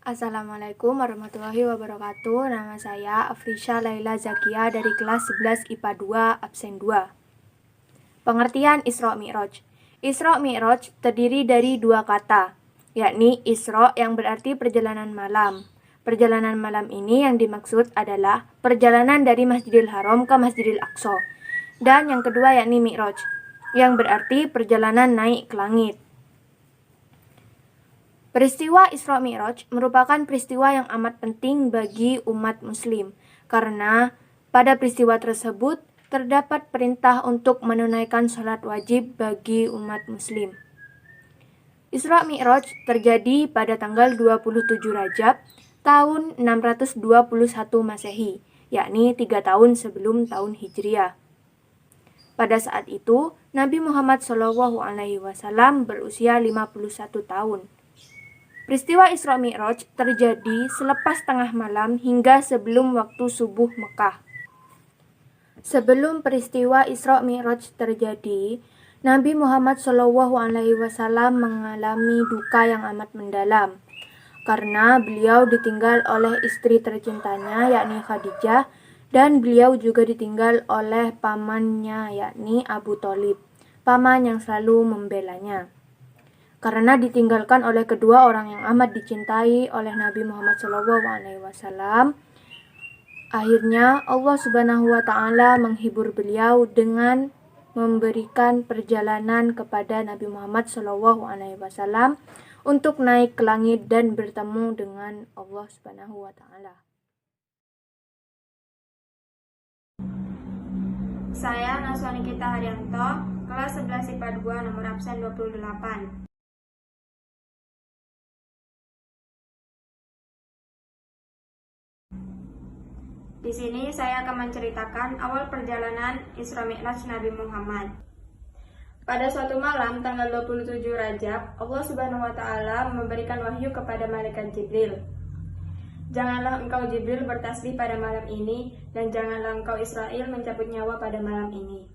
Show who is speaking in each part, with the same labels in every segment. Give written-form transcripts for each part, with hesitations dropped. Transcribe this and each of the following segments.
Speaker 1: Assalamualaikum warahmatullahi wabarakatuh. Nama saya Afrisha Laila Zakia dari kelas 11 IPA 2 absen 2. Pengertian Isra Mi'raj. Isra Mi'raj terdiri dari dua kata, yakni Isra yang berarti perjalanan malam. Perjalanan malam ini yang dimaksud adalah perjalanan dari Masjidil Haram ke Masjidil Aqsa. Dan yang kedua yakni Mi'raj, yang berarti perjalanan naik ke langit. Peristiwa Isra Mi'raj merupakan peristiwa yang amat penting bagi umat muslim, karena pada peristiwa tersebut terdapat perintah untuk menunaikan sholat wajib bagi umat muslim. Isra Mi'raj terjadi pada tanggal 27 Rajab tahun 621 Masehi, yakni 3 tahun sebelum tahun Hijriah. Pada saat itu, Nabi Muhammad SAW berusia 51 tahun. Peristiwa Isra Mi'raj terjadi selepas tengah malam hingga sebelum waktu subuh Mekah. Sebelum peristiwa Isra Mi'raj terjadi, Nabi Muhammad SAW mengalami duka yang amat mendalam karena beliau ditinggal oleh istri tercintanya yakni Khadijah, dan beliau juga ditinggal oleh pamannya yakni Abu Thalib, paman yang selalu membelanya. Karena ditinggalkan oleh kedua orang yang amat dicintai oleh Nabi Muhammad SAW, akhirnya Allah Subhanahu wa Ta'ala menghibur beliau dengan memberikan perjalanan kepada Nabi Muhammad SAW untuk naik ke langit dan bertemu dengan Allah Subhanahu wa Ta'ala.
Speaker 2: Saya Naswani Kita Haryanto, kelas 11 IPA 2 nomor absen 28. Di sini saya akan menceritakan awal perjalanan Isra Mi'raj Nabi Muhammad. Pada suatu malam tanggal 27 Rajab, Allah Subhanahu wa Ta'ala memberikan wahyu kepada malaikat Jibril. Janganlah engkau Jibril bertasbih pada malam ini, dan janganlah engkau Israel mencabut nyawa pada malam ini.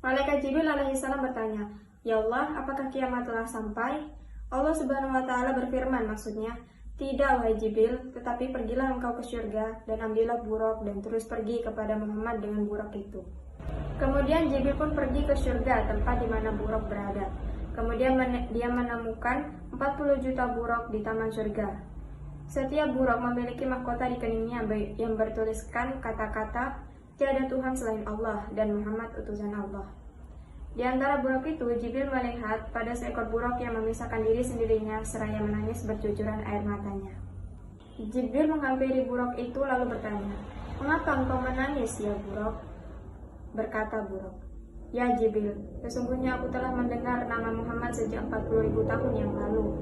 Speaker 2: Malaikat Jibril alaihissalam bertanya, "Ya Allah, apakah kiamat telah sampai?" Allah Subhanahu wa Ta'ala berfirman, maksudnya, "Tidak, wahai Jibril, tetapi pergilah engkau ke surga dan ambillah buraq dan terus pergi kepada Muhammad dengan buraq itu." Kemudian Jibril pun pergi ke surga, tempat di mana buraq berada. Kemudian dia menemukan 40 juta buraq di taman surga. Setiap buraq memiliki mahkota di keningnya yang bertuliskan kata-kata, "Tiada Tuhan selain Allah dan Muhammad utusan Allah." Di antara buraq itu, Jibril melihat pada seekor buraq yang memisahkan diri sendirinya seraya menangis bercucuran air matanya. Jibril menghampiri buraq itu lalu bertanya, "Mengapa engkau menangis, ya buraq?" Berkata buraq, "Ya Jibril, sesungguhnya aku telah mendengar nama Muhammad sejak 40.000 tahun yang lalu.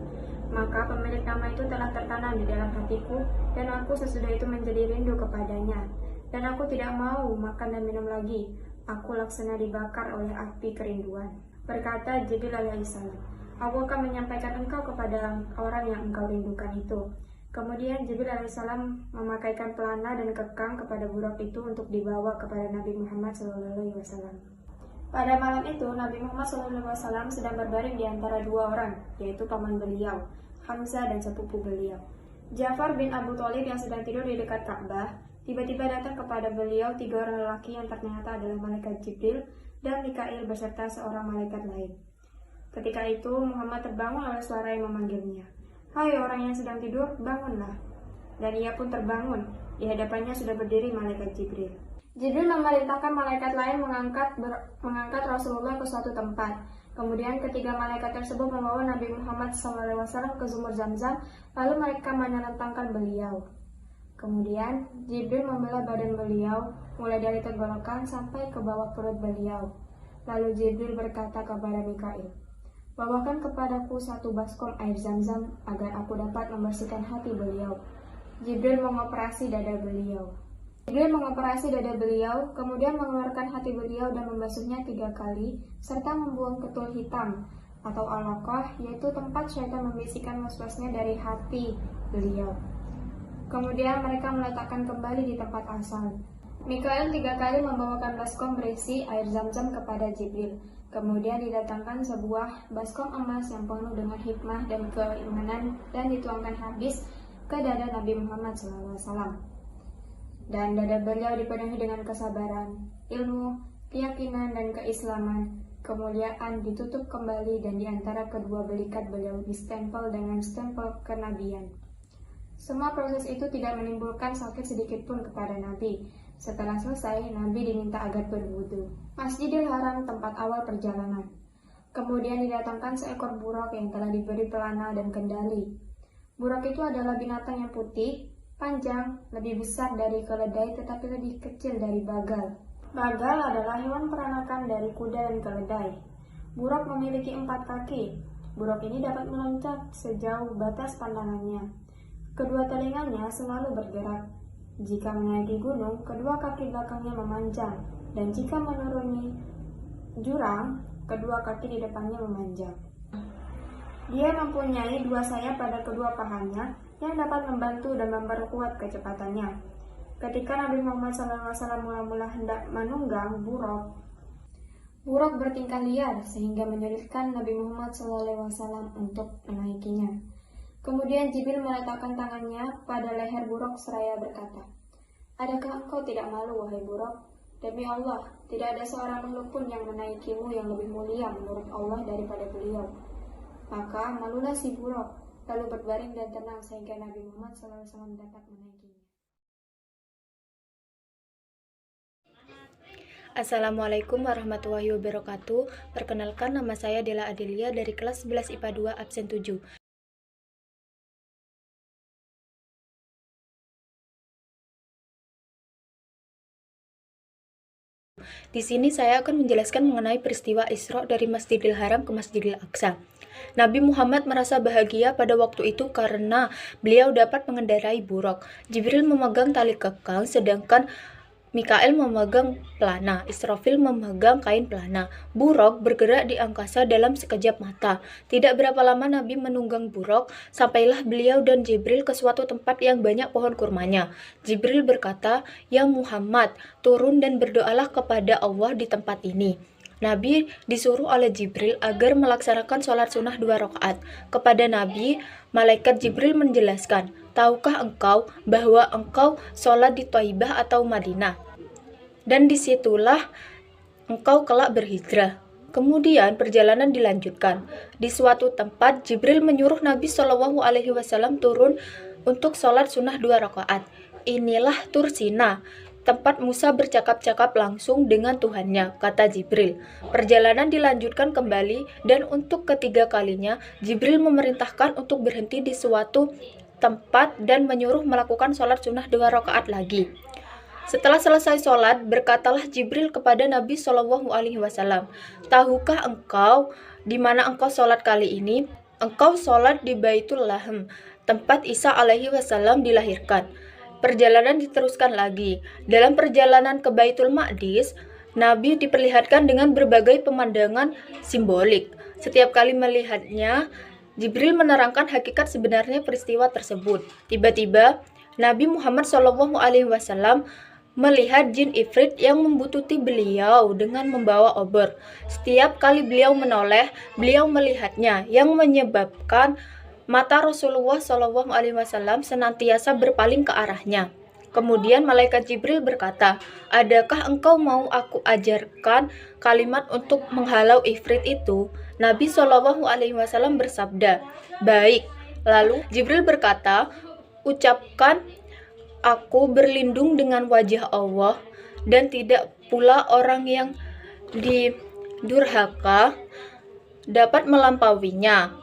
Speaker 2: Maka pemilik nama itu telah tertanam di dalam hatiku, dan aku sesudah itu menjadi rindu kepadanya. Dan aku tidak mau makan dan minum lagi. Aku laksana dibakar oleh api kerinduan." Berkata Jibril alaihissalam, "Aku akan menyampaikan engkau kepada orang yang engkau rindukan itu." Kemudian Jibril alaihissalam memakaikan pelana dan kekang kepada buraq itu untuk dibawa kepada Nabi Muhammad SAW. Pada malam itu, Nabi Muhammad SAW sedang berbaring di antara dua orang, yaitu paman beliau, Hamzah, dan sepupu beliau, Ja'far bin Abu Thalib, yang sedang tidur di dekat Ka'bah. Tiba-tiba datang kepada beliau 3 orang lelaki yang ternyata adalah malaikat Jibril dan Mikail beserta seorang malaikat lain. Ketika itu Muhammad terbangun oleh suara yang memanggilnya, "Hai orang yang sedang tidur, bangunlah." Dan ia pun terbangun. Di hadapannya sudah berdiri malaikat Jibril. Jibril memerintahkan malaikat lain mengangkat Rasulullah ke suatu tempat. Kemudian ketiga malaikat tersebut membawa Nabi Muhammad SAW ke sumur Zamzam, lalu mereka menentangkan beliau. Kemudian Jibril membelah badan beliau, mulai dari tenggorokan sampai ke bawah perut beliau. Lalu Jibril berkata kepada Mikail, "Bawakan kepadaku 1 baskom air Zamzam agar aku dapat membersihkan hati beliau." Jibril mengoperasi dada beliau, kemudian mengeluarkan hati beliau dan membasuhnya 3 kali, serta membuang ketul hitam atau alaqah, yaitu tempat syaitan membisikkan waswasnya dari hati beliau. Kemudian mereka meletakkan kembali di tempat asal. Mikail 3 kali membawakan baskom berisi air Zamzam kepada Jibril. Kemudian didatangkan sebuah baskom emas yang penuh dengan hikmah dan keimanan dan dituangkan habis ke dada Nabi Muhammad SAW. Dan dada beliau dipenuhi dengan kesabaran, ilmu, keyakinan, dan keislaman. Kemuliaan ditutup kembali dan di antara kedua belikat beliau distempel dengan stempel kenabian. Semua proses itu tidak menimbulkan sakit sedikit pun kepada Nabi. Setelah selesai, Nabi diminta agar berwudu. Masjidil Haram tempat awal perjalanan. Kemudian didatangkan seekor buruk yang telah diberi pelana dan kendali. Buruk itu adalah binatang yang putih, panjang, lebih besar dari keledai tetapi lebih kecil dari bagal. Bagal adalah hewan peranakan dari kuda dan keledai. Buruk memiliki 4 kaki. Buruk ini dapat meloncat sejauh batas pandangannya. Kedua telinganya selalu bergerak. Jika menaiki gunung, kedua kaki belakangnya memanjang, dan jika menuruni jurang, kedua kaki di depannya memanjang. Dia mempunyai 2 sayap pada kedua pahanya yang dapat membantu dan memperkuat kecepatannya. Ketika Nabi Muhammad SAW mula-mula hendak menunggang buruk bertingkah liar sehingga menyulitkan Nabi Muhammad SAW untuk menaikinya. Kemudian Jibril meletakkan tangannya pada leher buruk seraya berkata, "Adakah engkau tidak malu, wahai buruk? Demi Allah, tidak ada seorang makhluk pun yang menaikimu yang lebih mulia menurut Allah daripada beliau." Maka malulah si buruk, lalu berbaring dan tenang sehingga Nabi Muhammad SAW dapat menaikinya.
Speaker 1: Assalamualaikum warahmatullahi wabarakatuh. Perkenalkan, nama saya Dela Adelia dari kelas 11 IPA 2 absen 7. Di sini saya akan menjelaskan mengenai peristiwa Isra dari Masjidil Haram ke Masjidil Aqsa. Nabi Muhammad merasa bahagia pada waktu itu karena beliau dapat mengendarai buruk. Jibril memegang tali kekang, sedangkan Mikail memegang pelana, Israfil memegang kain pelana. Buruk bergerak di angkasa dalam sekejap mata. Tidak berapa lama Nabi menunggang buruk, sampailah beliau dan Jibril ke suatu tempat yang banyak pohon kurmanya. Jibril berkata, "Ya Muhammad, turun dan berdoalah kepada Allah di tempat ini." Nabi disuruh oleh Jibril agar melaksanakan sholat sunnah 2 rakaat. Kepada Nabi, malaikat Jibril menjelaskan, "Tahukah engkau bahwa engkau sholat di Thaibah atau Madinah? Dan disitulah engkau kelak berhijrah." Kemudian perjalanan dilanjutkan. Di suatu tempat, Jibril menyuruh Nabi SAW turun untuk sholat sunnah 2 rakaat. Inilah Tur Sina, tempat Musa bercakap-cakap langsung dengan Tuhannya, kata Jibril. Perjalanan dilanjutkan kembali dan untuk ketiga kalinya Jibril memerintahkan untuk berhenti di suatu tempat dan menyuruh melakukan sholat sunnah 2 rakaat lagi. Setelah selesai sholat, berkatalah Jibril kepada Nabi SAW, "Tahukah engkau di mana engkau sholat kali ini? Engkau sholat di Baitul Lahm, tempat Isa alaihi-wassalam dilahirkan." Perjalanan diteruskan lagi. Dalam perjalanan ke Baitul Maqdis, Nabi diperlihatkan dengan berbagai pemandangan simbolik. Setiap kali melihatnya, Jibril menerangkan hakikat sebenarnya peristiwa tersebut. Tiba-tiba, Nabi Muhammad SAW melihat jin ifrit yang membuntuti beliau dengan membawa obor. Setiap kali beliau menoleh, beliau melihatnya, yang menyebabkan mata Rasulullah SAW senantiasa berpaling ke arahnya. Kemudian malaikat Jibril berkata, "Adakah engkau mau aku ajarkan kalimat untuk menghalau ifrit itu?" Nabi SAW bersabda, "Baik." Lalu Jibril berkata, "Ucapkan, aku berlindung dengan wajah Allah, dan tidak pula orang yang didurhaka dapat melampauinya.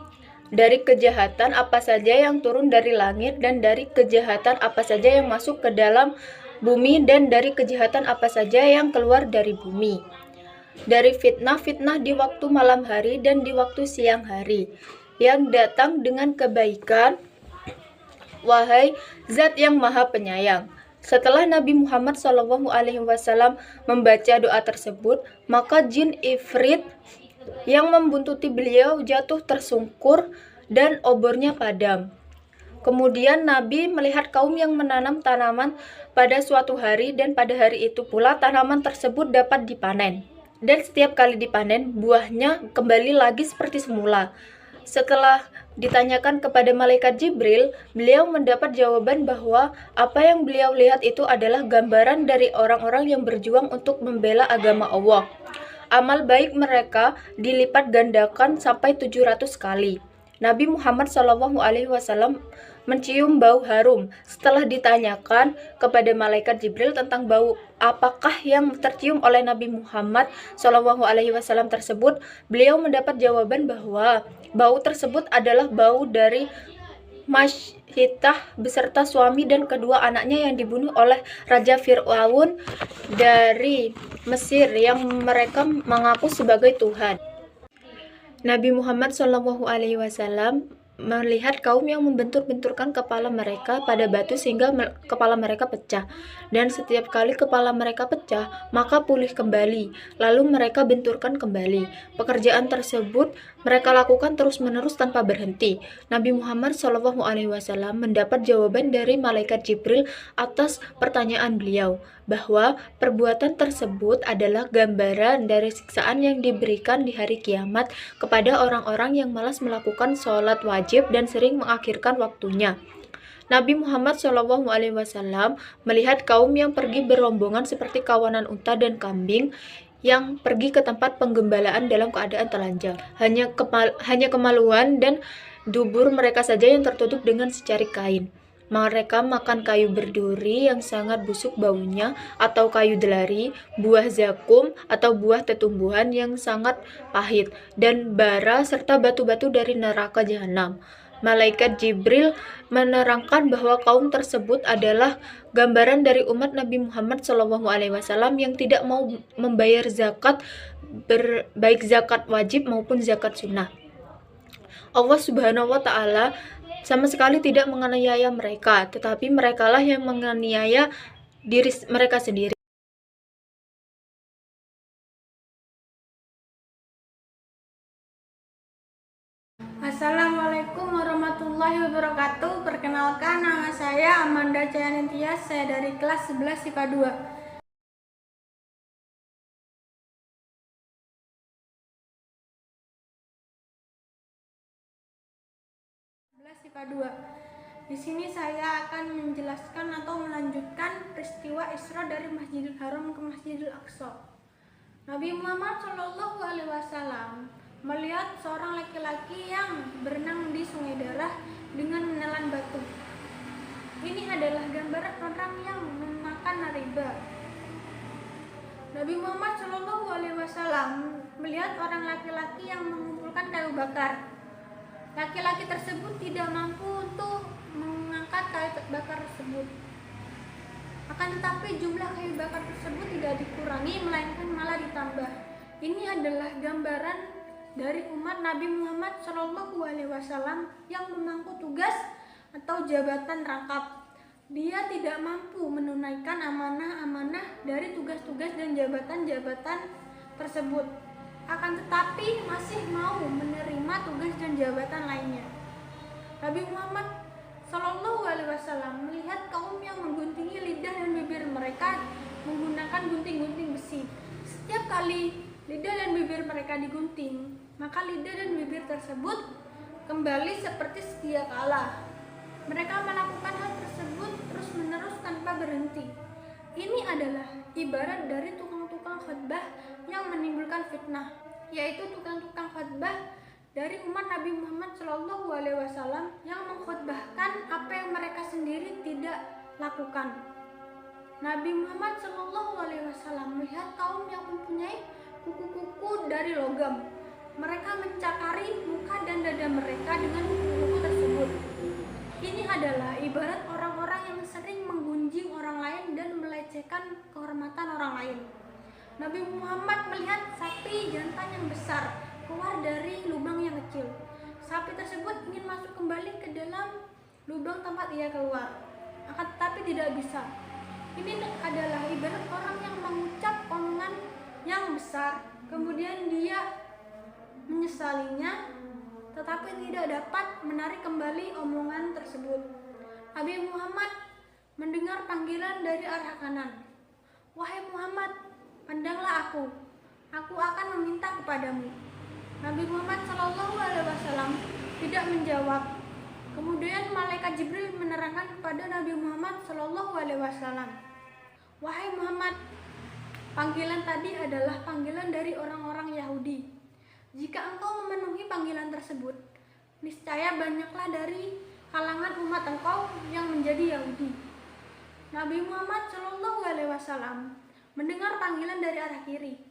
Speaker 1: Dari kejahatan apa saja yang turun dari langit, dan dari kejahatan apa saja yang masuk ke dalam bumi, dan dari kejahatan apa saja yang keluar dari bumi. Dari fitnah-fitnah di waktu malam hari dan di waktu siang hari, yang datang dengan kebaikan, wahai Zat yang Maha Penyayang." Setelah Nabi Muhammad SAW membaca doa tersebut, maka jin ifrit yang membuntuti beliau jatuh tersungkur dan obornya padam. Kemudian Nabi melihat kaum yang menanam tanaman pada suatu hari, dan pada hari itu pula tanaman tersebut dapat dipanen. Dan setiap kali dipanen, buahnya kembali lagi seperti semula. Setelah ditanyakan kepada malaikat Jibril, beliau mendapat jawaban bahwa apa yang beliau lihat itu adalah gambaran dari orang-orang yang berjuang untuk membela agama Allah. Amal baik mereka dilipat gandakan sampai 700 kali. Nabi Muhammad SAW mencium bau harum. Setelah ditanyakan kepada malaikat Jibril tentang bau apakah yang tercium oleh Nabi Muhammad SAW tersebut, beliau mendapat jawaban bahwa bau tersebut adalah bau dari Mashtitah beserta suami dan kedua anaknya yang dibunuh oleh Raja Fir'aun dari Mesir yang mereka mengaku sebagai Tuhan. Nabi Muhammad SAW melihat kaum yang membentur-benturkan kepala mereka pada batu sehingga kepala mereka pecah. Dan setiap kali kepala mereka pecah, maka pulih kembali. Lalu mereka benturkan kembali. Pekerjaan tersebut mereka lakukan terus-menerus tanpa berhenti. Nabi Muhammad SAW mendapat jawaban dari malaikat Jibril atas pertanyaan beliau, bahwa perbuatan tersebut adalah gambaran dari siksaan yang diberikan di hari kiamat kepada orang-orang yang malas melakukan sholat wajib dan sering mengakhirkan waktunya. Nabi Muhammad SAW melihat kaum yang pergi berombongan seperti kawanan unta dan kambing yang pergi ke tempat penggembalaan dalam keadaan telanjang. Hanya kemaluan dan dubur mereka saja yang tertutup dengan secari kain. Mereka makan kayu berduri yang sangat busuk baunya, atau kayu delari, buah zakum, atau buah tetumbuhan yang sangat pahit, dan bara serta batu-batu dari neraka jahanam. Malaikat Jibril menerangkan bahwa kaum tersebut adalah gambaran dari umat Nabi Muhammad SAW yang tidak mau membayar zakat, baik zakat wajib maupun zakat sunnah. Allah Subhanahu wa Ta'ala sama sekali tidak menganiaya mereka, tetapi merekalah yang menganiaya diri mereka sendiri.
Speaker 3: Assalamualaikum warahmatullahi wabarakatuh. Perkenalkan, nama saya Amanda Cayantia, saya dari kelas 11 IPA 2. Di sini saya akan menjelaskan atau melanjutkan peristiwa Isra dari Masjidil Haram ke Masjidil Aqsa. Nabi Muhammad SAW melihat seorang laki-laki yang berenang di sungai darah dengan menelan batu. Ini adalah gambaran orang yang memakan riba. Nabi Muhammad SAW melihat orang laki-laki yang mengumpulkan kayu bakar. Laki-laki tersebut tidak mampu untuk mengangkat kayu bakar tersebut. Akan tetapi jumlah kayu bakar tersebut tidak dikurangi, melainkan malah ditambah. Ini adalah gambaran dari umat Nabi Muhammad SAW yang memangku tugas atau jabatan rangkap. Dia tidak mampu menunaikan amanah-amanah dari tugas-tugas dan jabatan-jabatan tersebut. Akan tetapi masih mau menerima tugas dan jabatan lainnya. Nabi Muhammad SAW melihat kaum yang mengguntingi lidah dan bibir mereka menggunakan gunting-gunting besi. Setiap kali lidah dan bibir mereka digunting, maka lidah dan bibir tersebut kembali seperti sedia kala. Mereka melakukan hal tersebut terus-menerus tanpa berhenti. Ini adalah ibarat dari tukang-tukang khutbah yang menimbulkan fitnah, yaitu tukang-tukang khutbah dari umat Nabi Muhammad SAW yang mengkhutbahkan apa yang mereka sendiri tidak lakukan. Nabi Muhammad SAW melihat kaum yang mempunyai kuku-kuku dari logam. Mereka mencakari muka dan dada mereka dengan kuku-kuku tersebut. Ini adalah ibarat orang-orang yang sering menggunjing orang lain dan melecehkan kehormatan orang lain. Nabi Muhammad melihat sapi jantan yang besar keluar dari lubang yang kecil. Sapi tersebut ingin masuk kembali ke dalam lubang tempat ia keluar, akan tetapi tidak bisa. Ini adalah ibarat orang yang mengucap omongan yang besar, kemudian dia menyesalinya, tetapi tidak dapat menarik kembali omongan tersebut. Nabi Muhammad mendengar panggilan dari arah kanan. "Wahai Muhammad, pandanglah aku." Aku akan meminta kepadamu. Nabi Muhammad SAW tidak menjawab. Kemudian malaikat Jibril menerangkan kepada Nabi Muhammad SAW, "Wahai Muhammad, panggilan tadi adalah panggilan dari orang-orang Yahudi. Jika engkau memenuhi panggilan tersebut, niscaya banyaklah dari kalangan umat engkau yang menjadi Yahudi." Nabi Muhammad SAW mendengar panggilan dari arah kiri.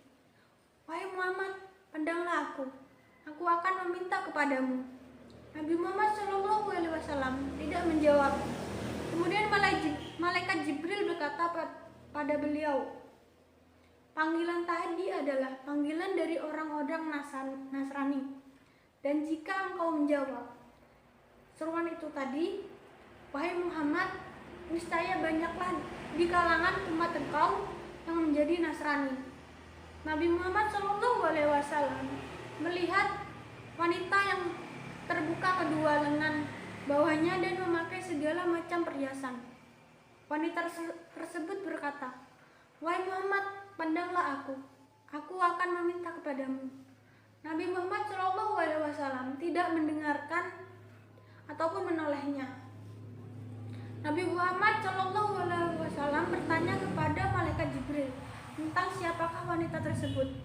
Speaker 3: "Wahai Muhammad, pandanglah aku. Aku akan meminta kepadamu." Nabi Muhammad SAW tidak menjawab. Kemudian malaikat Jibril berkata pada beliau, "Panggilan tadi adalah panggilan dari orang-orang Nasrani. Dan jika engkau menjawab seruan itu tadi, wahai Muhammad, niscaya banyaklah di kalangan umat engkau yang menjadi Nasrani." Nabi Muhammad SAW melihat wanita yang terbuka kedua lengan bawahnya dan memakai segala macam perhiasan. Wanita tersebut berkata, "Wahai Muhammad, pandanglah aku. Aku akan meminta kepadamu." Nabi Muhammad SAW tidak mendengarkan ataupun menolehnya. Nabi Muhammad SAW bertanya kepada malaikat Jibril tentang siapakah wanita tersebut.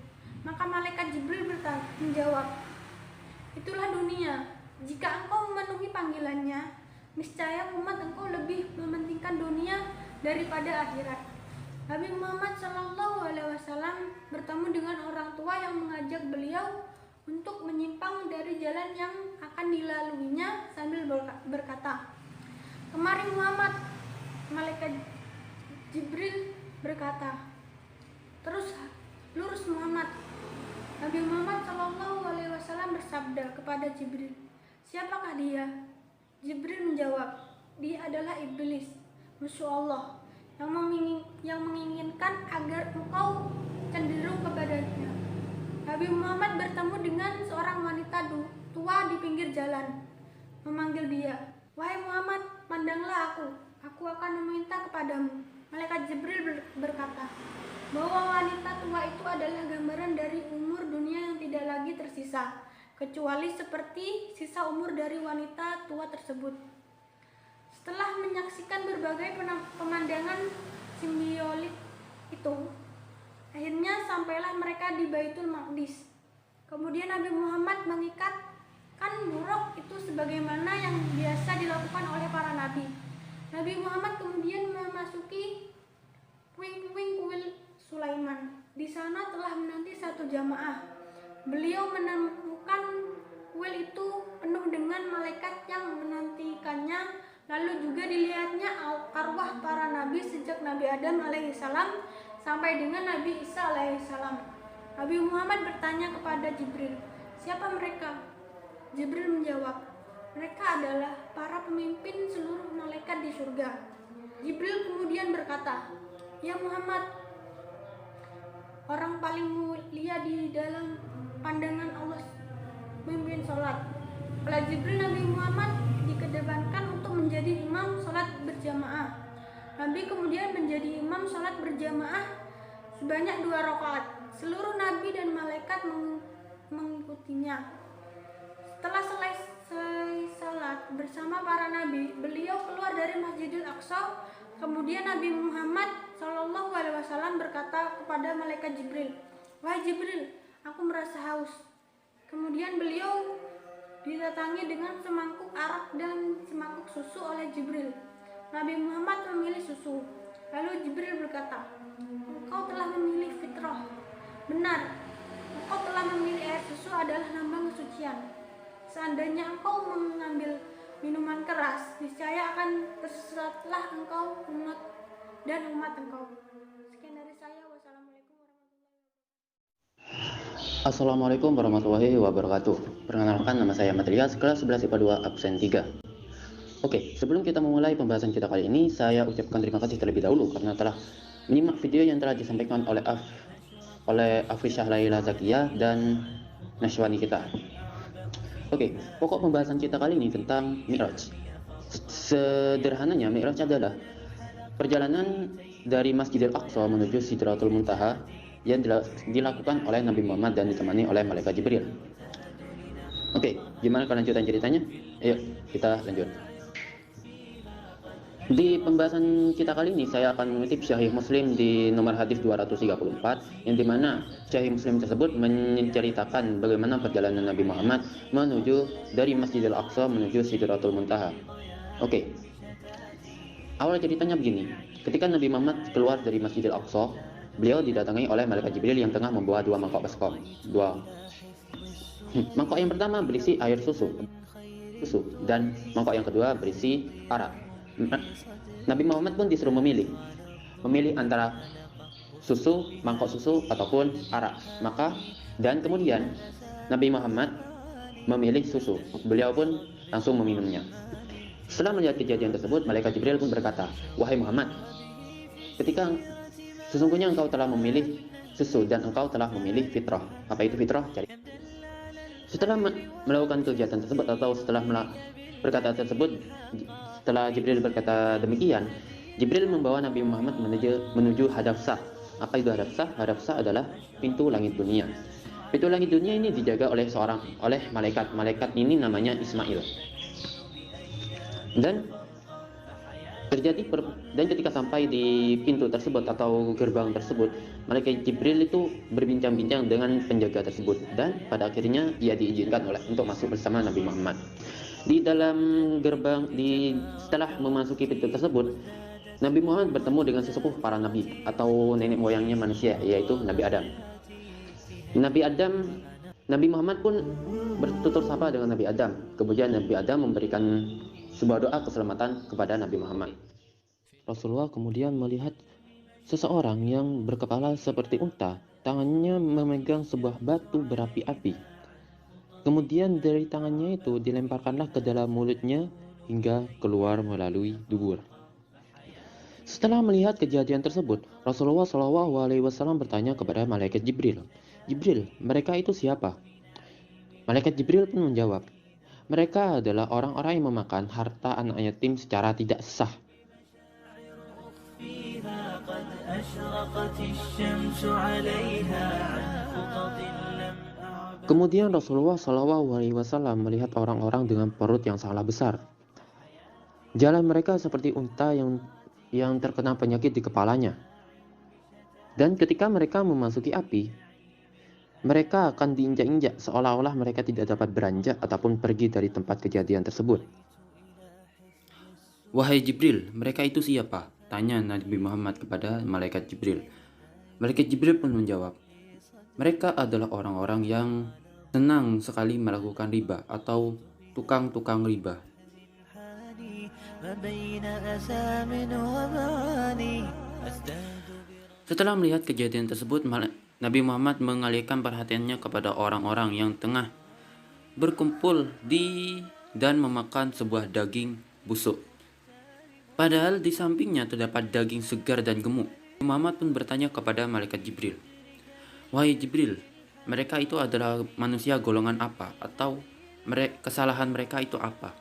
Speaker 3: Maka malaikat Jibril menjawab, "Itulah dunia. Jika engkau memenuhi panggilannya, niscaya umat engkau lebih mementingkan dunia daripada akhirat." Nabi Muhammad SAW bertemu dengan orang tua yang mengajak beliau untuk menyimpang dari jalan yang akan dilaluinya sambil berkata, "Kemari Muhammad." Malaikat Jibril berkata, "Terus lurus Muhammad." Nabi Muhammad SAW bersabda kepada Jibril, "Siapakah dia?" Jibril menjawab, "Dia adalah iblis, musuh Allah, yang menginginkan agar engkau cenderung kepadanya." Nabi Muhammad bertemu dengan seorang wanita tua di pinggir jalan, memanggil dia, "Wahai Muhammad, pandanglah aku. Aku akan meminta kepadamu." Malaikat Jibril berkata bahwa wanita tua itu adalah gambaran dari umur dunia yang tidak lagi tersisa, kecuali seperti sisa umur dari wanita tua tersebut. Setelah menyaksikan berbagai pemandangan simbiolik itu, akhirnya sampailah mereka di Baitul Maqdis. Kemudian Nabi Muhammad mengikatkan buruk itu sebagaimana yang biasa dilakukan oleh para nabi. Nabi Muhammad kemudian memasuki puing-puing kuil Sulaiman. Di sana telah menanti satu jamaah. Beliau menemukan kuil itu penuh dengan malaikat yang menantikannya. Lalu juga dilihatnya arwah para nabi sejak Nabi Adam alaihissalam sampai dengan Nabi Isa alaihissalam. Nabi Muhammad bertanya kepada Jibril, "Siapa mereka?" Jibril menjawab, "Mereka adalah para pemimpin seluruh malaikat di surga." Jibril kemudian berkata, "Ya Muhammad, orang paling mulia di dalam pandangan Allah memimpin sholat." Oleh Jibril, Nabi Muhammad dikedepankan untuk menjadi imam sholat berjamaah. Nabi kemudian menjadi imam sholat berjamaah sebanyak 2 rakaat. Seluruh nabi dan malaikat mengikutinya. Setelah selesai sholat bersama para nabi, beliau keluar dari Masjidil Aqsa. Kemudian Nabi Muhammad SAW berkata kepada malaikat Jibril, "Wahai Jibril, aku merasa haus." Kemudian beliau didatangi dengan semangkuk arak dan semangkuk susu oleh Jibril. Nabi Muhammad memilih susu. Lalu Jibril berkata, "Engkau telah memilih fitrah. Benar, engkau telah memilih air susu adalah lambang kesucian. Seandainya engkau mengambil minuman keras, niscaya akan tersesatlah engkau dan umat engkau." Sekian dari saya. Wassalamualaikum warahmatullahi wabarakatuh.
Speaker 4: Assalamualaikum warahmatullahi wabarakatuh. Perkenalkan, nama saya Matrias, kelas 11 IPA 2 absen 3. Oke, sebelum kita memulai pembahasan kita kali ini, saya ucapkan terima kasih terlebih dahulu karena telah menyimak video yang telah disampaikan oleh Afishah Laila Zakia dan Nashwani kita. Oke, pokok pembahasan kita kali ini tentang Mi'raj. Sederhananya, Mi'raj adalah perjalanan dari Masjidil Aqsa menuju Sidratul Muntaha yang dilakukan oleh Nabi Muhammad dan ditemani oleh malaikat Jibril. Oke, gimana kelanjutan ceritanya? Ayo kita lanjut. Di pembahasan kita kali ini saya akan mengutip Sahih Muslim di nomor hadis 234, yang dimana Sahih Muslim tersebut menceritakan bagaimana perjalanan Nabi Muhammad menuju dari Masjidil Aqsa menuju Sidratul Muntaha. Oke, awal ceritanya begini. Ketika Nabi Muhammad keluar dari Masjidil Aqsa, beliau didatangi oleh malaikat Jibril yang tengah membawa dua mangkok baskom. Mangkok yang pertama berisi air susu, dan mangkok yang kedua berisi arak. Nabi Muhammad pun disuruh memilih antara susu, mangkok susu ataupun arak. Dan kemudian Nabi Muhammad memilih susu. Beliau pun langsung meminumnya. Setelah melihat kejadian tersebut, malaikat Jibril pun berkata, "Wahai Muhammad, sesungguhnya engkau telah memilih susu dan engkau telah memilih fitrah." Apa itu fitrah? Setelah melakukan kegiatan tersebut atau setelah setelah Jibril berkata demikian, Jibril membawa Nabi Muhammad menuju Hadafsah. Apa itu Hadafsah? Hadafsah adalah pintu langit dunia. Pintu langit dunia ini dijaga oleh malaikat. Malaikat ini namanya Ismail. Dan ketika sampai di pintu tersebut atau gerbang tersebut, malaikat Jibril itu berbincang-bincang dengan penjaga tersebut, dan pada akhirnya ia diizinkan untuk masuk bersama Nabi Muhammad. Di dalam gerbang, setelah memasuki pintu tersebut, Nabi Muhammad bertemu dengan sesepuh para nabi atau nenek moyangnya manusia, yaitu Nabi Adam. Nabi Muhammad pun bertutur sapa dengan Nabi Adam. Kemudian Nabi Adam memberikan sebuah doa keselamatan kepada Nabi Muhammad. Rasulullah kemudian melihat seseorang yang berkepala seperti unta, tangannya memegang sebuah batu berapi-api. Kemudian dari tangannya itu dilemparkanlah ke dalam mulutnya hingga keluar melalui dubur. Setelah melihat kejadian tersebut, Rasulullah SAW bertanya kepada malaikat Jibril, "Jibril, mereka itu siapa?" Malaikat Jibril pun menjawab, "Mereka adalah orang-orang yang memakan harta anak yatim secara tidak sah." Kemudian Rasulullah SAW melihat orang-orang dengan perut yang sangat besar. Jalan mereka seperti unta yang terkena penyakit di kepalanya. Dan ketika mereka memasuki api, mereka akan diinjak-injak seolah-olah mereka tidak dapat beranjak ataupun pergi dari tempat kejadian tersebut. "Wahai Jibril, mereka itu siapa?" tanya Nabi Muhammad kepada malaikat Jibril. Malaikat Jibril pun menjawab, "Mereka adalah orang-orang yang senang sekali melakukan riba atau tukang-tukang riba." Setelah melihat kejadian tersebut, Nabi Muhammad mengalihkan perhatiannya kepada orang-orang yang tengah berkumpul dan memakan sebuah daging busuk. Padahal di sampingnya terdapat daging segar dan gemuk. Muhammad pun bertanya kepada malaikat Jibril, "Wahai Jibril, mereka itu adalah manusia golongan apa? Atau kesalahan mereka itu apa?"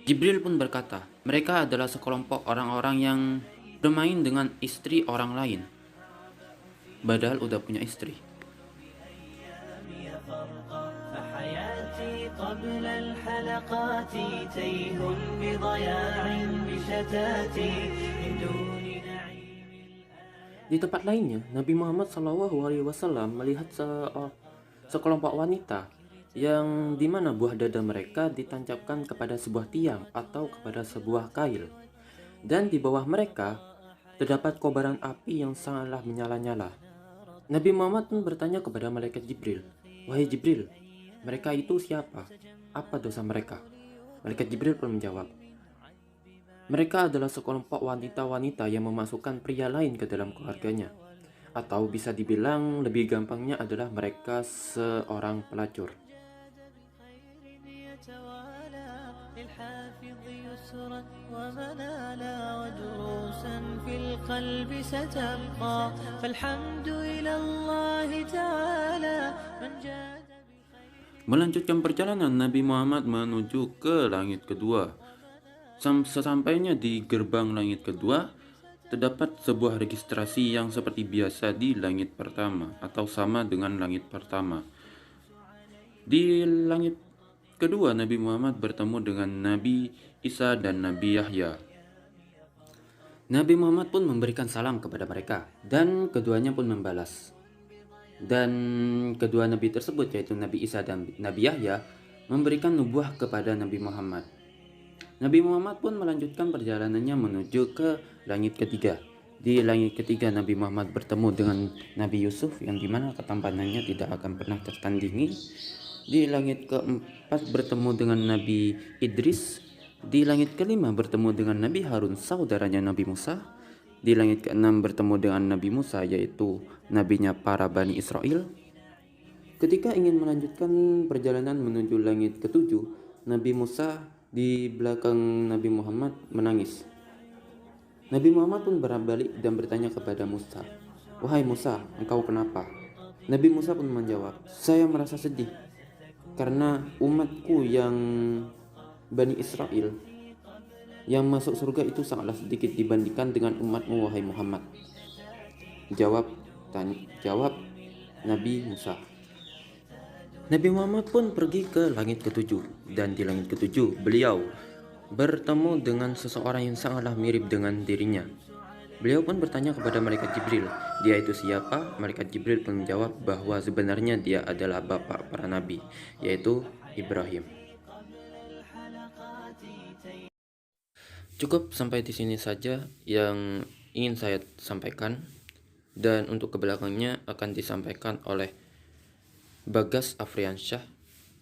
Speaker 4: Jibril pun berkata, "Mereka adalah sekelompok orang-orang yang bermain dengan istri orang lain, padahal udah punya istri." Di tempat lainnya, Nabi Muhammad SAW melihat sekelompok wanita yang dimana buah dada mereka ditancapkan kepada sebuah tiang atau kepada sebuah kail, dan di bawah mereka terdapat kobaran api yang sangatlah menyala-nyala. Nabi Muhammad pun bertanya kepada malaikat Jibril, "Wahai Jibril, mereka itu siapa? Apa dosa mereka?" Malaikat Jibril pun menjawab, "Mereka adalah sekelompok wanita-wanita yang memasukkan pria lain ke dalam keluarganya. Atau bisa dibilang lebih gampangnya adalah mereka seorang pelacur." Melanjutkan perjalanan, Nabi Muhammad menuju ke langit kedua. Sesampainya di gerbang langit kedua,
Speaker 5: Terdapat sebuah registrasi yang seperti biasa di langit pertama atau sama dengan langit pertama. Di langit kedua, Nabi Muhammad bertemu dengan Nabi Isa dan Nabi Yahya.
Speaker 4: Nabi Muhammad pun memberikan salam kepada mereka, dan keduanya pun membalas. Dan kedua nabi tersebut, yaitu Nabi Isa dan Nabi Yahya, memberikan nubuah kepada Nabi Muhammad. Nabi Muhammad pun melanjutkan perjalanannya menuju ke langit ketiga. Di langit ketiga, Nabi Muhammad bertemu dengan Nabi Yusuf, yang dimana ketampanannya tidak akan pernah tertandingi. Di langit keempat bertemu dengan Nabi Idris. Di langit kelima bertemu dengan Nabi Harun, saudaranya Nabi Musa. Di langit keenam bertemu dengan Nabi Musa, yaitu nabinya para Bani Israel. Ketika ingin melanjutkan perjalanan menuju langit ketujuh, Nabi Musa di belakang Nabi Muhammad menangis. Nabi Muhammad pun berbalik dan bertanya kepada Musa, "Wahai Musa, engkau kenapa?" Nabi Musa pun menjawab, "Saya merasa sedih karena umatku yang Bani Israel yang masuk surga itu sangatlah sedikit dibandingkan dengan umatmu, wahai Muhammad." Jawab Nabi Musa. Nabi Muhammad pun pergi ke langit ketujuh, dan di langit ketujuh beliau bertemu dengan seseorang yang sangatlah mirip dengan dirinya. Beliau pun bertanya kepada malaikat Jibril, "Dia itu siapa?" Malaikat Jibril pun menjawab bahwa sebenarnya dia adalah bapak para nabi, yaitu Ibrahim. Cukup sampai di sini saja yang ingin saya sampaikan, dan untuk kebelakangnya akan disampaikan oleh Bagas Afriansyah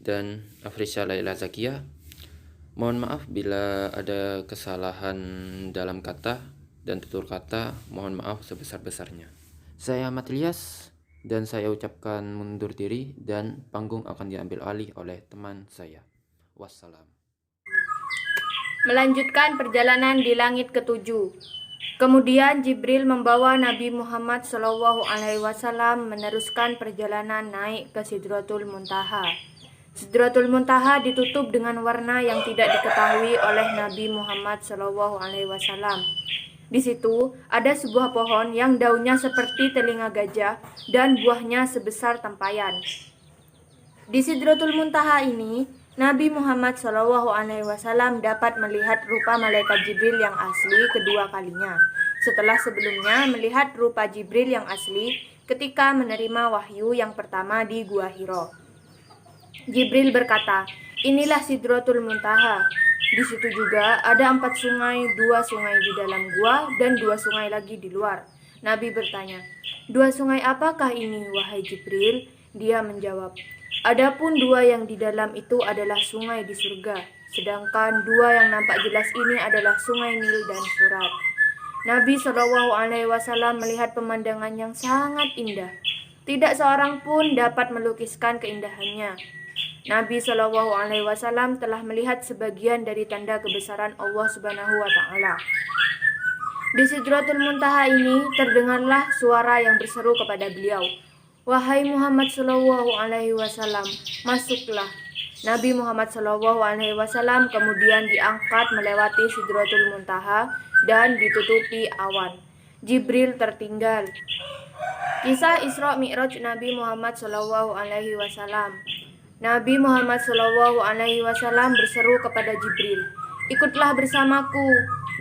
Speaker 4: dan Afrisha Laila Zakia. Mohon maaf bila ada kesalahan dalam kata dan tutur kata, mohon maaf sebesar-besarnya. Saya Ahmad Ilyas, dan saya ucapkan mundur diri, dan panggung akan diambil alih oleh teman saya. Wassalam.
Speaker 1: Melanjutkan perjalanan di langit ketujuh. Kemudian Jibril membawa Nabi Muhammad SAW meneruskan perjalanan naik ke Sidratul Muntaha. Sidratul Muntaha ditutup dengan warna yang tidak diketahui oleh Nabi Muhammad SAW. Di situ ada sebuah pohon yang daunnya seperti telinga gajah dan buahnya sebesar tempayan. Di Sidratul Muntaha ini, Nabi Muhammad SAW dapat melihat rupa malaikat Jibril yang asli kedua kalinya, setelah sebelumnya melihat rupa Jibril yang asli ketika menerima wahyu yang pertama di Gua Hiro. Jibril berkata, "Inilah Sidratul Muntaha. Di situ juga ada 4 sungai, 2 sungai di dalam gua dan 2 sungai lagi di luar." Nabi bertanya, "2 sungai apakah ini, wahai Jibril?" Dia menjawab, "Adapun 2 yang di dalam itu adalah sungai di surga, sedangkan 2 yang nampak jelas ini adalah sungai Nil dan Furat." Nabi SAW melihat pemandangan yang sangat indah. Tidak seorang pun dapat melukiskan keindahannya. Nabi SAW telah melihat sebagian dari tanda kebesaran Allah Subhanahu wa Ta'ala. Di Sidratul Muntaha ini terdengarlah suara yang berseru kepada beliau, "Wahai Muhammad SAW, masuklah." Nabi Muhammad SAW kemudian diangkat melewati Sidratul Muntaha dan ditutupi awan. Jibril tertinggal. Kisah Isra Mi'raj Nabi Muhammad SAW. Nabi Muhammad SAW berseru kepada Jibril, "Ikutlah bersamaku."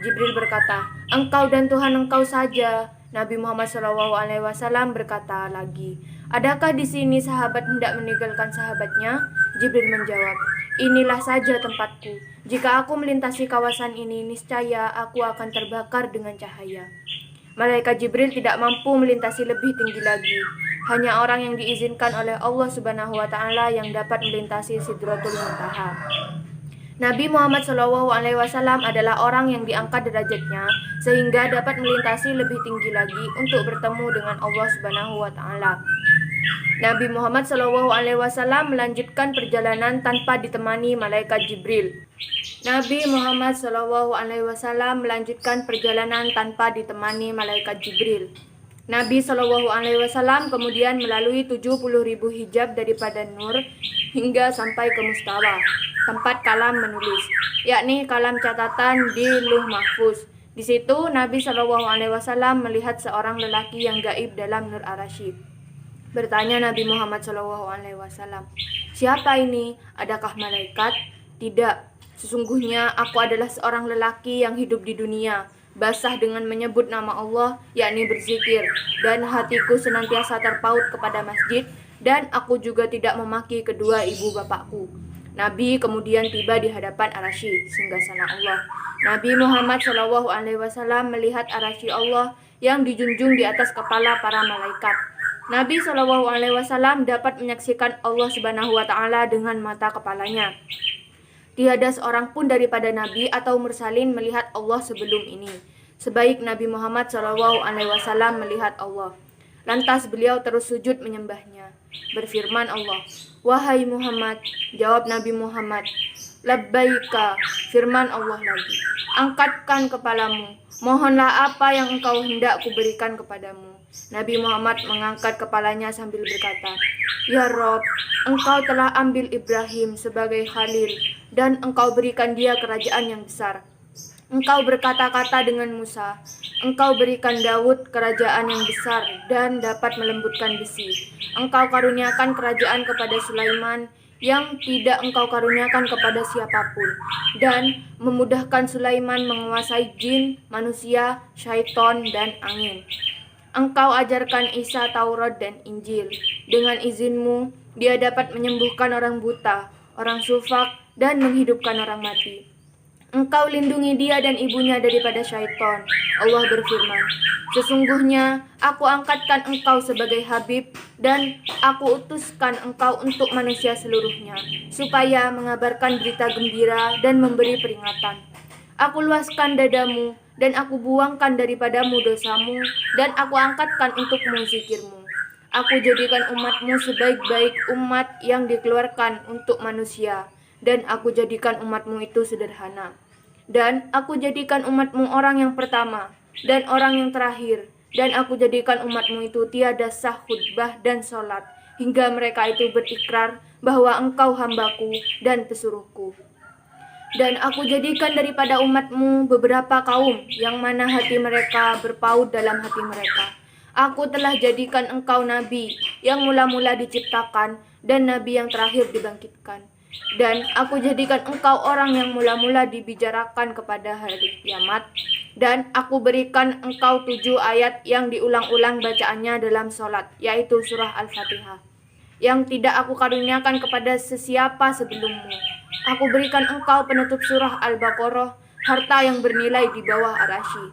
Speaker 1: Jibril berkata, "Engkau dan Tuhan engkau saja." Nabi Muhammad SAW berkata lagi, "Adakah di sini sahabat hendak meninggalkan sahabatnya?" Jibril menjawab, "Inilah saja tempatku. Jika aku melintasi kawasan ini, niscaya aku akan terbakar dengan cahaya." Malaikat Jibril tidak mampu melintasi lebih tinggi lagi. Hanya orang yang diizinkan oleh Allah Subhanahu wa Ta'ala yang dapat melintasi Sidratul Muntaha. Nabi Muhammad SAW adalah orang yang diangkat derajatnya sehingga dapat melintasi lebih tinggi lagi untuk bertemu dengan Allah Subhanahu wa Ta'ala. Nabi Muhammad SAW melanjutkan perjalanan tanpa ditemani malaikat Jibril. Nabi Muhammad SAW melanjutkan perjalanan tanpa ditemani malaikat Jibril. Nabi SAW kemudian melalui 70.000 hijab daripada nur hingga sampai ke Mustawa, tempat kalam menulis, yakni kalam catatan di Luh Mahfuz. Di situ Nabi Shallallahu Alaihi Wasallam melihat seorang lelaki yang gaib dalam Nur Ar-Rasyid. Bertanya Nabi Muhammad Shallallahu Alaihi Wasallam, siapa ini? Adakah malaikat? Tidak. Sesungguhnya aku adalah seorang lelaki yang hidup di dunia, basah dengan menyebut nama Allah, yakni berzikir, dan hatiku senantiasa terpaut kepada masjid, dan aku juga tidak memaki kedua ibu bapakku. Nabi kemudian tiba di hadapan Ar-Rasy, singgasana Allah. Nabi Muhammad Shallallahu Alaihi Wasallam melihat Ar-Rasy Allah yang dijunjung di atas kepala para malaikat. Nabi Shallallahu Alaihi Wasallam dapat menyaksikan Allah Subhanahu Wa Taala dengan mata kepalanya. Tiada seorang pun daripada Nabi atau mursalin melihat Allah sebelum ini, sebaik Nabi Muhammad Shallallahu Alaihi Wasallam melihat Allah. Lantas beliau terus sujud menyembahnya. Berfirman Allah, wahai Muhammad, jawab Nabi Muhammad, labbaika, firman Allah lagi, angkatkan kepalamu, mohonlah apa yang engkau hendak kuberikan kepadamu. Nabi Muhammad mengangkat kepalanya sambil berkata, ya Rob, engkau telah ambil Ibrahim sebagai khalil dan engkau berikan dia kerajaan yang besar. Engkau berkata-kata dengan Musa, engkau berikan Daud kerajaan yang besar dan dapat melembutkan besi. Engkau karuniakan kerajaan kepada Sulaiman yang tidak engkau karuniakan kepada siapapun, dan memudahkan Sulaiman menguasai jin, manusia, syaiton, dan angin. Engkau ajarkan Isa Taurat dan Injil. Dengan izinmu, dia dapat menyembuhkan orang buta, orang sufak, dan menghidupkan orang mati. Engkau lindungi dia dan ibunya daripada syaitan. Allah berfirman, sesungguhnya aku angkatkan engkau sebagai Habib dan aku utuskan engkau untuk manusia seluruhnya, supaya mengabarkan berita gembira dan memberi peringatan. Aku luaskan dadamu dan aku buangkan daripadamu dosamu dan aku angkatkan untukmu zikirmu. Aku jadikan umatmu sebaik-baik umat yang dikeluarkan untuk manusia, dan aku jadikan umatmu itu sederhana. Dan aku jadikan umatmu orang yang pertama dan orang yang terakhir, dan aku jadikan umatmu itu tiada sah khutbah dan sholat, hingga mereka itu berikrar bahwa engkau hambaku dan pesuruhku. Dan aku jadikan daripada umatmu beberapa kaum yang mana hati mereka berpaut dalam hati mereka. Aku telah jadikan engkau nabi yang mula-mula diciptakan dan nabi yang terakhir dibangkitkan. Dan aku jadikan engkau orang yang mula-mula dibicarakan kepada hari kiamat. Dan aku berikan engkau 7 ayat yang diulang-ulang bacaannya dalam sholat, yaitu surah Al-Fatihah, yang tidak aku karuniakan kepada sesiapa sebelummu. Aku berikan engkau penutup surah Al-Baqarah, harta yang bernilai di bawah Ar-Rasy.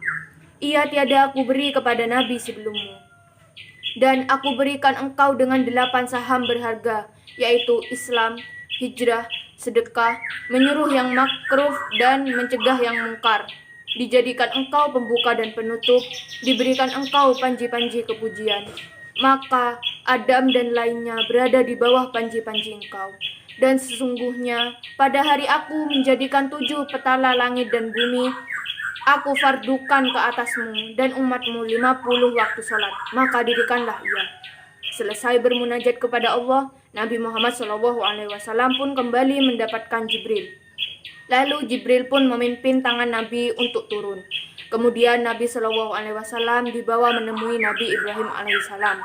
Speaker 1: Ia tiada aku beri kepada nabi sebelummu. Dan aku berikan engkau dengan 8 saham berharga, yaitu Islam, hijrah, sedekah, menyuruh yang makruh dan mencegah yang mungkar. Dijadikan engkau pembuka dan penutup, diberikan engkau panji-panji kepujian. Maka Adam dan lainnya berada di bawah panji-panji engkau. Dan sesungguhnya pada hari aku menjadikan 7 petala langit dan bumi, aku fardukan ke atasmu dan umatmu 50 waktu sholat, maka dirikanlah ia. Selesai bermunajat kepada Allah, Nabi Muhammad SAW pun kembali mendapatkan Jibril. Lalu Jibril pun memimpin tangan Nabi untuk turun. Kemudian Nabi SAW dibawa menemui Nabi Ibrahim alaihissalam.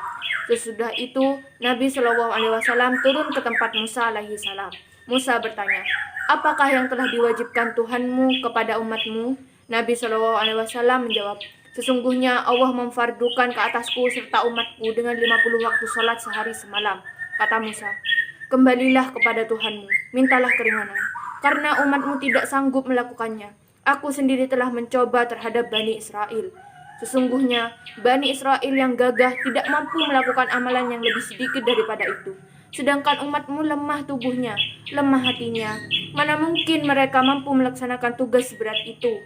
Speaker 1: Sesudah itu Nabi SAW turun ke tempat Musa alaihissalam. Musa bertanya, apakah yang telah diwajibkan Tuhanmu kepada umatmu? Nabi SAW menjawab, sesungguhnya Allah memfardukan ke atasku serta umatku dengan 50 waktu sholat sehari semalam. Kata Musa, kembalilah kepada Tuhanmu, mintalah keringanan, karena umatmu tidak sanggup melakukannya. Aku sendiri telah mencoba terhadap Bani Israel. Sesungguhnya Bani Israel yang gagah tidak mampu melakukan amalan yang lebih sedikit daripada itu. Sedangkan umatmu lemah tubuhnya, lemah hatinya. Mana mungkin mereka mampu melaksanakan tugas seberat itu?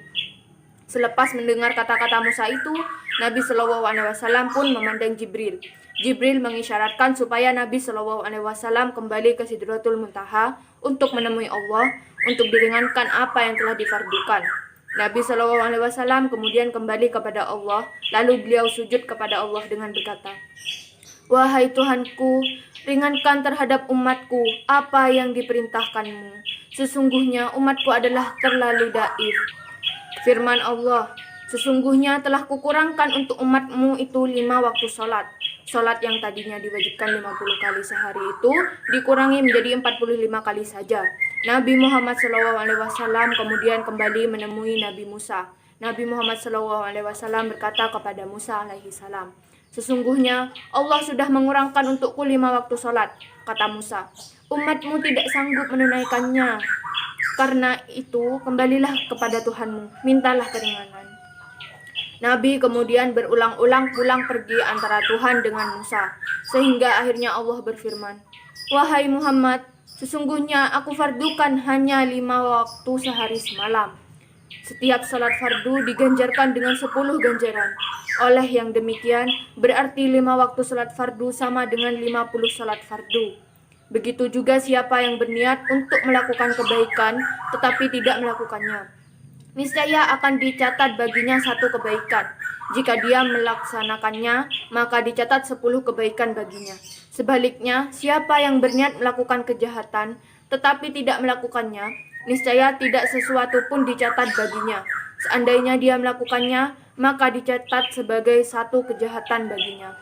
Speaker 1: Selepas mendengar kata-kata Musa itu, Nabi SAW pun memandang Jibril. Jibril mengisyaratkan supaya Nabi SAW kembali ke Sidratul Muntaha untuk menemui Allah, untuk diringankan apa yang telah difardukan. Nabi SAW kemudian kembali kepada Allah, lalu beliau sujud kepada Allah dengan berkata, wahai Tuhanku, ringankan terhadap umatku apa yang diperintahkanmu. Sesungguhnya umatku adalah terlalu daif. Firman Allah, Sesungguhnya telah kukurangkan untuk umatmu itu 5 waktu sholat. Sholat yang tadinya diwajibkan 50 kali sehari itu dikurangi menjadi 45 kali saja. Nabi Muhammad SAW kemudian kembali menemui Nabi Musa. Nabi Muhammad SAW berkata kepada Musa alaihissalam, "Sesungguhnya Allah sudah mengurangkan untukku 5 waktu sholat." Kata Musa, "Umatmu tidak sanggup menunaikannya. Karena itu kembalilah kepada Tuhanmu, mintalah keringanan." Nabi kemudian berulang-ulang pulang pergi antara Tuhan dengan Musa, sehingga akhirnya Allah berfirman, "Wahai Muhammad, sesungguhnya aku fardukan hanya 5 waktu sehari semalam. Setiap salat fardu diganjarkan dengan 10 ganjaran. Oleh yang demikian, berarti 5 waktu salat fardu sama dengan 50 salat fardu. Begitu juga siapa yang berniat untuk melakukan kebaikan tetapi tidak melakukannya, niscaya akan dicatat baginya 1 kebaikan. Jika dia melaksanakannya, maka dicatat 10 kebaikan baginya. Sebaliknya, siapa yang berniat melakukan kejahatan tetapi tidak melakukannya, niscaya tidak sesuatu pun dicatat baginya. Seandainya dia melakukannya, maka dicatat sebagai 1 kejahatan baginya."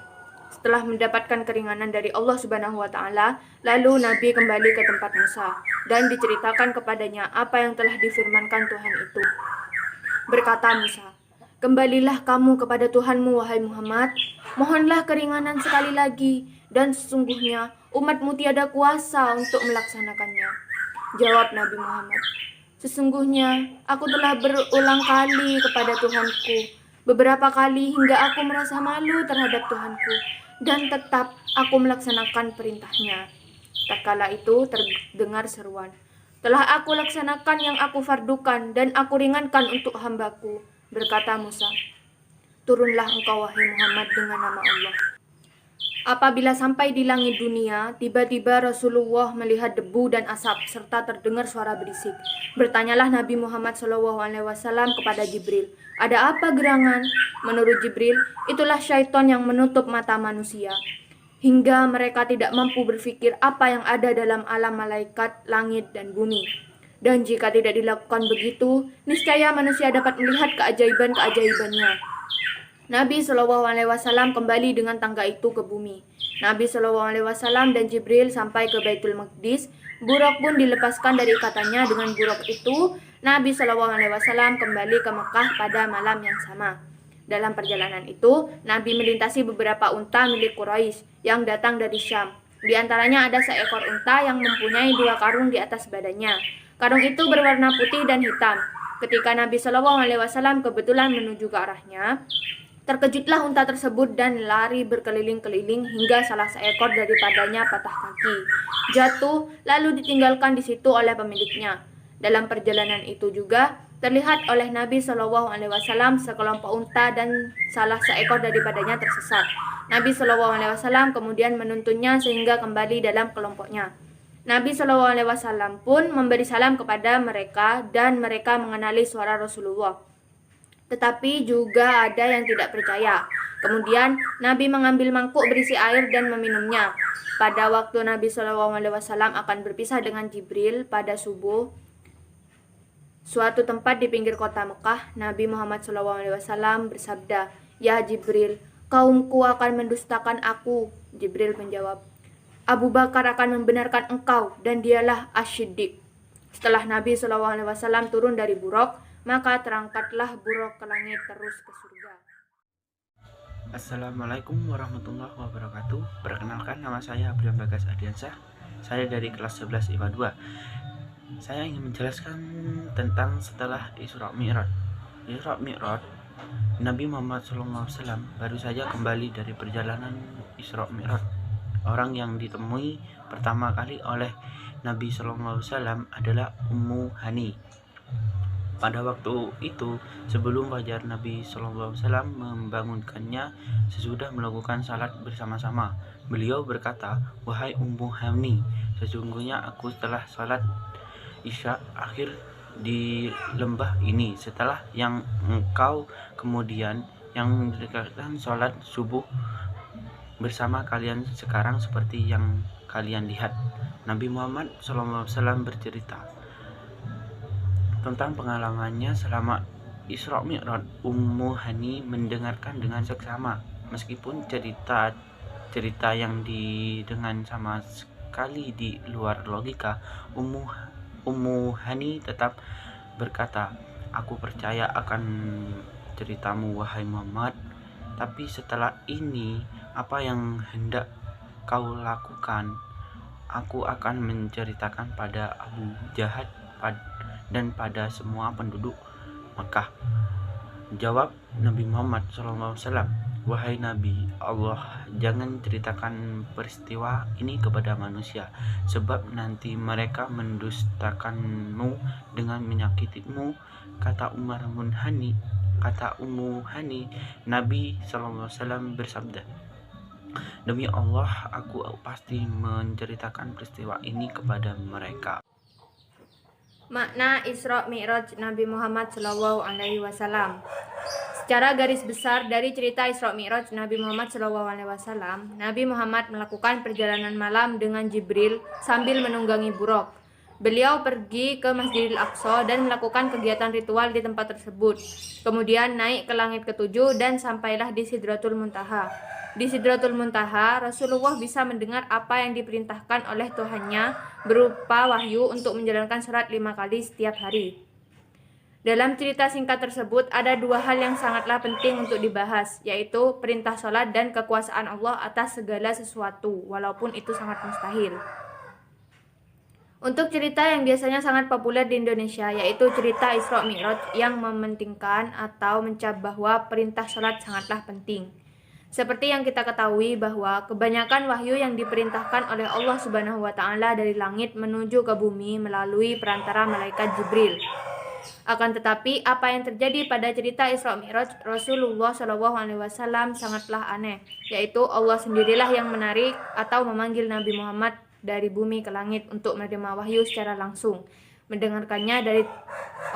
Speaker 1: Setelah mendapatkan keringanan dari Allah Subhanahu wa taala, lalu Nabi kembali ke tempat Musa dan diceritakan kepadanya apa yang telah difirmankan Tuhan itu. Berkata Musa, "Kembalilah kamu kepada Tuhanmu, wahai Muhammad. Mohonlah keringanan sekali lagi, dan sesungguhnya umatmu tiada kuasa untuk melaksanakannya." Jawab Nabi Muhammad, "Sesungguhnya aku telah berulang kali kepada Tuhanku, beberapa kali hingga aku merasa malu terhadap Tuhanku, dan tetap aku melaksanakan perintahnya." Tatkala itu terdengar seruan, "Telah aku laksanakan yang aku fardukan dan aku ringankan untuk hambaku." Berkata Musa, "Turunlah engkau wahai Muhammad dengan nama Allah." Apabila sampai di langit dunia, tiba-tiba Rasulullah melihat debu dan asap serta terdengar suara berisik. Bertanyalah Nabi Muhammad SAW kepada Jibril, "Ada apa gerangan?" Menurut Jibril, itulah syaitan yang menutup mata manusia, hingga mereka tidak mampu berpikir apa yang ada dalam alam malaikat, langit, dan bumi. Dan jika tidak dilakukan begitu, niscaya manusia dapat melihat keajaiban-keajaibannya. Nabi SAW kembali dengan tangga itu ke bumi. Nabi SAW dan Jibril sampai ke Baitul Maqdis. Buraq pun dilepaskan dari ikatannya. Dengan buraq itu, Nabi SAW kembali ke Mekah pada malam yang sama. Dalam perjalanan itu, Nabi melintasi beberapa unta milik Quraisy yang datang dari Syam. Di antaranya ada seekor unta yang mempunyai 2 karung di atas badannya. Karung itu berwarna putih dan hitam. Ketika Nabi SAW kebetulan menuju ke arahnya, terkejutlah unta tersebut dan lari berkeliling-keliling hingga salah seekor daripadanya patah kaki, jatuh lalu ditinggalkan di situ oleh pemiliknya. Dalam perjalanan itu juga terlihat oleh Nabi SAW sekelompok unta dan salah seekor daripadanya tersesat. Nabi SAW kemudian menuntunnya sehingga kembali dalam kelompoknya. Nabi SAW pun memberi salam kepada mereka dan mereka mengenali suara Rasulullah. Tetapi juga ada yang tidak percaya. Kemudian Nabi mengambil mangkuk berisi air dan meminumnya. Pada waktu Nabi SAW akan berpisah dengan Jibril pada subuh, suatu tempat di pinggir kota Mekah, Nabi Muhammad SAW bersabda, "Ya Jibril, kaumku akan mendustakan aku." Jibril menjawab, "Abu Bakar akan membenarkan engkau dan dialah Asy-Siddiq." Setelah Nabi SAW turun dari buraq, maka terangkatlah buraq ke langit terus ke surga.
Speaker 6: Assalamualaikum warahmatullahi wabarakatuh. Perkenalkan, nama saya Abraham Bagas Adiansyah. Saya dari kelas 11 IPA 2. Saya ingin menjelaskan tentang setelah Isra Mi'raj. Isra Mi'raj, Nabi Muhammad SAW baru saja kembali dari perjalanan Isra Mi'raj. Orang yang ditemui pertama kali oleh Nabi SAW adalah Ummu Hani. Pada waktu itu, sebelum fajar, Nabi SAW membangunkannya sesudah melakukan salat bersama-sama. Beliau berkata, "Wahai Ummu Hani, sesungguhnya aku telah salat Isya akhir di lembah ini setelah yang engkau kemudian yang mendekatkan salat subuh bersama kalian sekarang seperti yang kalian lihat." Nabi Muhammad SAW bercerita tentang pengalamannya selama Isra Mi'raj, Ummu Hani mendengarkan dengan seksama. Meskipun cerita yang didengar sama sekali di luar logika, Ummu Hani tetap berkata, "Aku percaya akan ceritamu, wahai Muhammad. Tapi setelah ini, apa yang hendak kau lakukan? Aku akan menceritakan pada Abu Jahal dan pada semua penduduk Makkah." Jawab Nabi Muhammad SAW, "Wahai Nabi Allah, jangan ceritakan peristiwa ini kepada manusia, sebab nanti mereka mendustakanmu dengan menyakitimu." Kata Ummu Hani, Nabi SAW bersabda, "Demi Allah, aku pasti menceritakan peristiwa ini kepada mereka."
Speaker 1: Makna Isra Mi'raj Nabi Muhammad SAW. Secara garis besar dari cerita Isra Mi'raj Nabi Muhammad SAW, Nabi Muhammad melakukan perjalanan malam dengan Jibril sambil menunggangi buruk. Beliau pergi ke Masjidil Aqsa dan melakukan kegiatan ritual di tempat tersebut. Kemudian naik ke langit ketujuh dan sampailah di Sidratul Muntaha. Di Sidratul Muntaha, Rasulullah bisa mendengar apa yang diperintahkan oleh Tuhannya berupa wahyu untuk menjalankan salat 5 kali setiap hari. Dalam cerita singkat tersebut ada dua hal yang sangatlah penting untuk dibahas, yaitu perintah salat dan kekuasaan Allah atas segala sesuatu, walaupun itu sangat mustahil. Untuk cerita yang biasanya sangat populer di Indonesia, yaitu cerita Isra Mi'raj yang mementingkan atau mencap bahwa perintah salat sangatlah penting. Seperti yang kita ketahui bahwa kebanyakan wahyu yang diperintahkan oleh Allah Subhanahu wa taala dari langit menuju ke bumi melalui perantara malaikat Jibril. Akan tetapi apa yang terjadi pada cerita Isra Mi'raj Rasulullah SAW sangatlah aneh, yaitu Allah sendirilah yang menarik atau memanggil Nabi Muhammad dari bumi ke langit untuk menerima wahyu secara langsung, mendengarkannya dari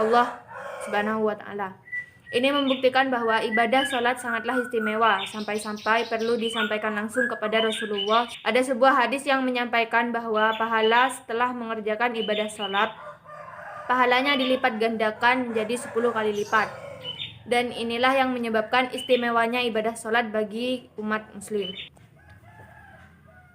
Speaker 1: Allah Subhanahu wa taala. Ini membuktikan bahwa ibadah sholat sangatlah istimewa, sampai-sampai perlu disampaikan langsung kepada Rasulullah. Ada sebuah hadis yang menyampaikan bahwa pahala setelah mengerjakan ibadah sholat, pahalanya dilipat gandakan menjadi 10 kali lipat. Dan inilah yang menyebabkan istimewanya ibadah sholat bagi umat muslim.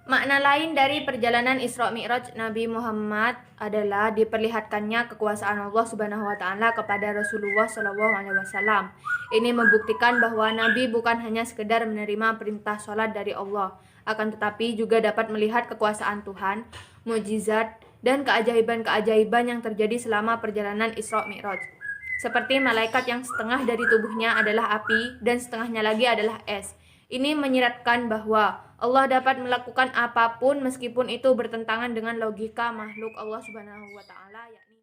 Speaker 1: Makna lain dari perjalanan Isra Mi'raj Nabi Muhammad adalah diperlihatkannya kekuasaan Allah Subhanahu wa taala kepada Rasulullah SAW. Ini membuktikan bahwa Nabi bukan hanya sekedar menerima perintah salat dari Allah, akan tetapi juga dapat melihat kekuasaan Tuhan, mukjizat dan keajaiban-keajaiban yang terjadi selama perjalanan Isra Mi'raj. Seperti malaikat yang setengah dari tubuhnya adalah api dan setengahnya lagi adalah es. Ini menyiratkan bahwa Allah dapat melakukan apapun meskipun itu bertentangan dengan logika makhluk Allah Subhanahu wa taala, yakni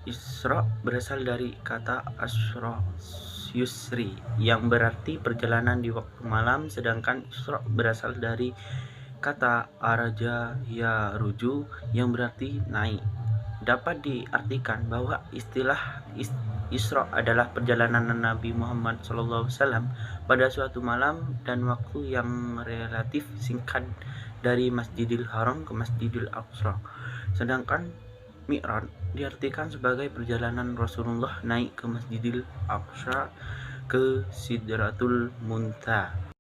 Speaker 6: Isra berasal dari kata Asra Yusri yang berarti perjalanan di waktu malam, sedangkan Isra berasal dari kata Araja Yaruju yang berarti naik. Dapat diartikan bahwa istilah Isra adalah perjalanan Nabi Muhammad SAW pada suatu malam dan waktu yang relatif singkat dari Masjidil Haram ke Masjidil Aqsa. Sedangkan Mi'raj diartikan sebagai perjalanan Rasulullah naik ke Masjidil Aqsa ke Sidratul Muntaha.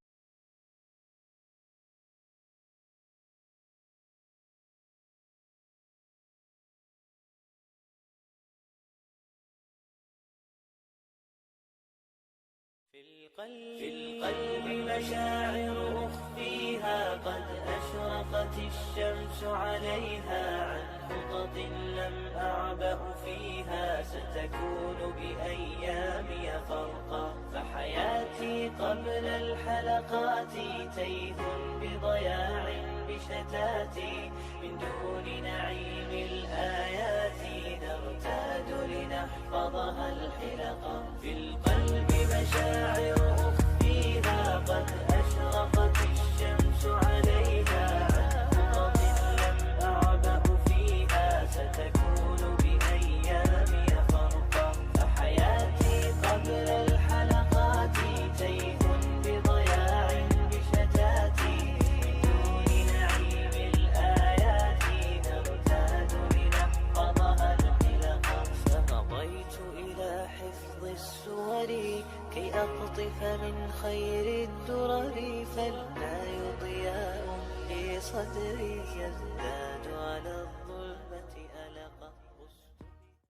Speaker 7: في القلب مشاعر أخفيها قد أشرقت الشمس عليها عن خطط لم أعبأ فيها ستكون بأيامي فرقا فحياتي قبل الحلقات تيه بضياع بشتاتي من دون نعيم الآيات نرتاد لنحفظها الحلقا في القلب مشاعر أخفيها قد أشرقت الشمس عليها عن خطط لم أعبأ فيها ستكون بأيامي فرقا فحياتي قبل الحلقات تيه بضياع بشتاتي من دون نعيم الآيات نرتاد لنحفظها فالآي ضياء في صدري يزداد